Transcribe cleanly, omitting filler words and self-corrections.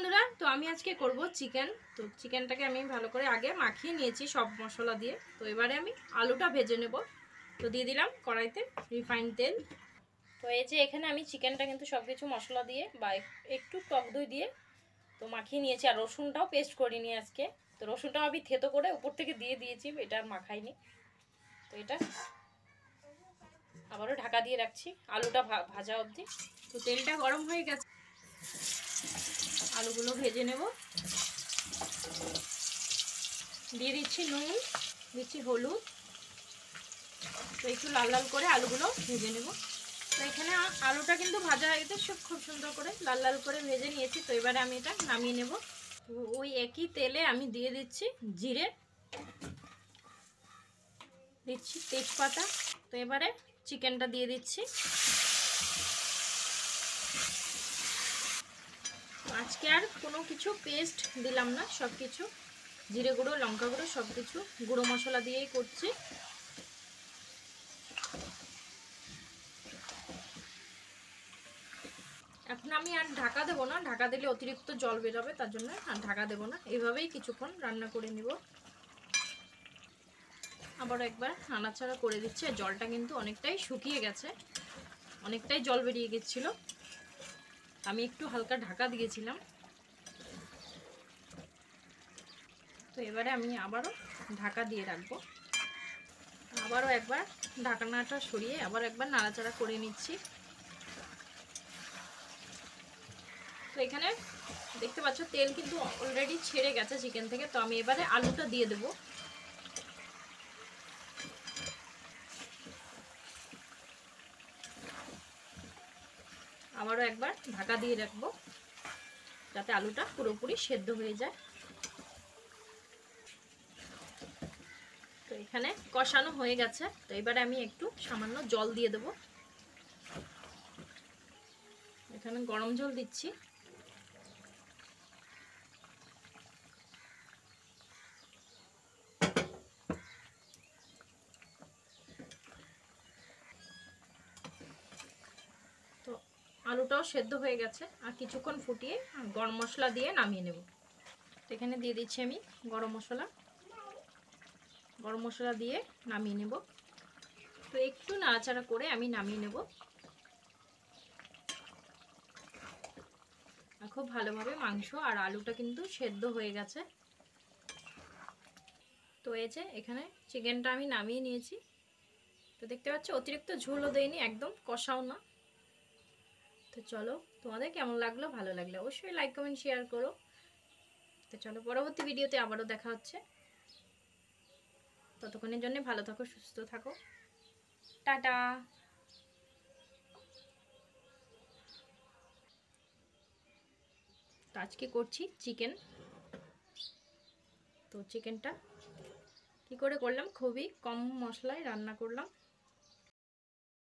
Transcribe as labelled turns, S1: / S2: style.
S1: বন্ধুরা, তো আমি আজকে করব চিকেন। তো চিকেনটাকে আমি ভালো করে আগে মাখিয়ে নিয়েছি সব মশলা দিয়ে। তো এবারে আমি আলুটা ভেজে নেব। তো দিয়ে দিলাম কড়াইতে রিফাইন্ড তেল। তো এই যে এখানে আমি চিকেনটা কিন্তু সব কিছু মশলা দিয়ে বা একটু টক দই দিয়ে তো মাখিয়ে নিয়েছি। আর রসুনটাও পেস্ট করিনি আজকে। তো রসুনটাও আমি থেতো করে উপর থেকে দিয়ে দিয়েছি, এটা আর মাখাইনি। তো এটা আবারও ঢাকা দিয়ে রাখছি আলুটা ভাজা অবধি। তো তেলটা গরম হয়ে গেছে, আলুগুলো ভেজে নেব। দিয়ে দিচ্ছি নুন, দিচ্ছি হলুদ। তো একটু লাল লাল করে আলুগুলো ভেজে নেব। তো এখানে আলুটা কিন্তু ভাজা হয়ে গেছে, সব খুব সুন্দর করে লাল লাল করে ভেজে নিয়েছি। তো এবারে আমি এটা নামিয়ে নেব। তো ওই একই তেলে আমি দিয়ে দিচ্ছি জিরে, দিচ্ছি তেজপাতা। তো এবারে চিকেনটা দিয়ে দিচ্ছি। আজকে আর কোনো কিছু পেস্ট দিলাম না, সব কিছু জিরে গুঁড়ো, লঙ্কা গুঁড়ো সব কিছু গুঁড়ো মশলা দিয়েই করছি। এখন আমি আর ঢাকা দেবো না, ঢাকা দিলে অতিরিক্ত জল বেরোবে, তার জন্য আর ঢাকা দেবো না। এইভাবেই কিছুক্ষণ রান্না করে নিব। আবার একবার নাড়াচাড়া করে দিচ্ছে। জলটা কিন্তু অনেকটাই শুকিয়ে গেছে, অনেকটাই জল বেরিয়ে গেছিলো। আমি একটু হালকা ঢাকা দিয়েছিলাম। তো এবারে আমি আবারও ঢাকা দিয়ে রাখবো। আবারও একবার ঢাকনাটা সরিয়ে আবার একবার নাড়াচাড়া করে নিচ্ছি। তো এখানে দেখতে পাচ্ছ তেল কিন্তু অলরেডি ছেড়ে গেছে চিকেন থেকে। তো আমি এবারে আলুটা দিয়ে দেবো। আবারও একবার ঢাকা দিয়ে রাখবো যাতে আলুটা পুরোপুরি সেদ্ধ হয়ে যায়। তো এখানে কষানো হয়ে গেছে। তো এবারে আমি একটু সামান্য জল দিয়ে দেবো। এখানে গরম জল দিচ্ছি। তো আলুটাও সেদ্ধ হয়ে গেছে, আর কিছুক্ষণ ফুটিয়ে গরম মশলা দিয়ে নামিয়ে নেব। এখানে দিয়ে দিচ্ছি আমি গরম মশলা দিয়ে নামিয়ে নেব। তো একটু নাড়াচাড়া করে আমি নামিয়ে নেব। খুব ভালোভাবে মাংস আর আলুটা কিন্তু সেদ্ধ হয়ে গেছে। তো এই যে এখানে চিকেনটা আমি নামিয়ে নিয়েছি। তো দেখতে পাচ্ছ অতিরিক্ত ঝোলও দেয়নি, একদম কষাও না। তো চলো, তোমাদের কেমন লাগলো, ভালো লাগলে অবশ্যই লাইক কমেন্ট শেয়ার করো। তো চলো, পরবর্তী ভিডিওতে আবারও দেখা হচ্ছে। ততক্ষণের জন্য ভালো থাকো, সুস্থ থাকো, টাটা। তো আজকে করছি চিকেন। তো চিকেনটা কি করে করলাম, খুবই কম মশলায় রান্না করলাম।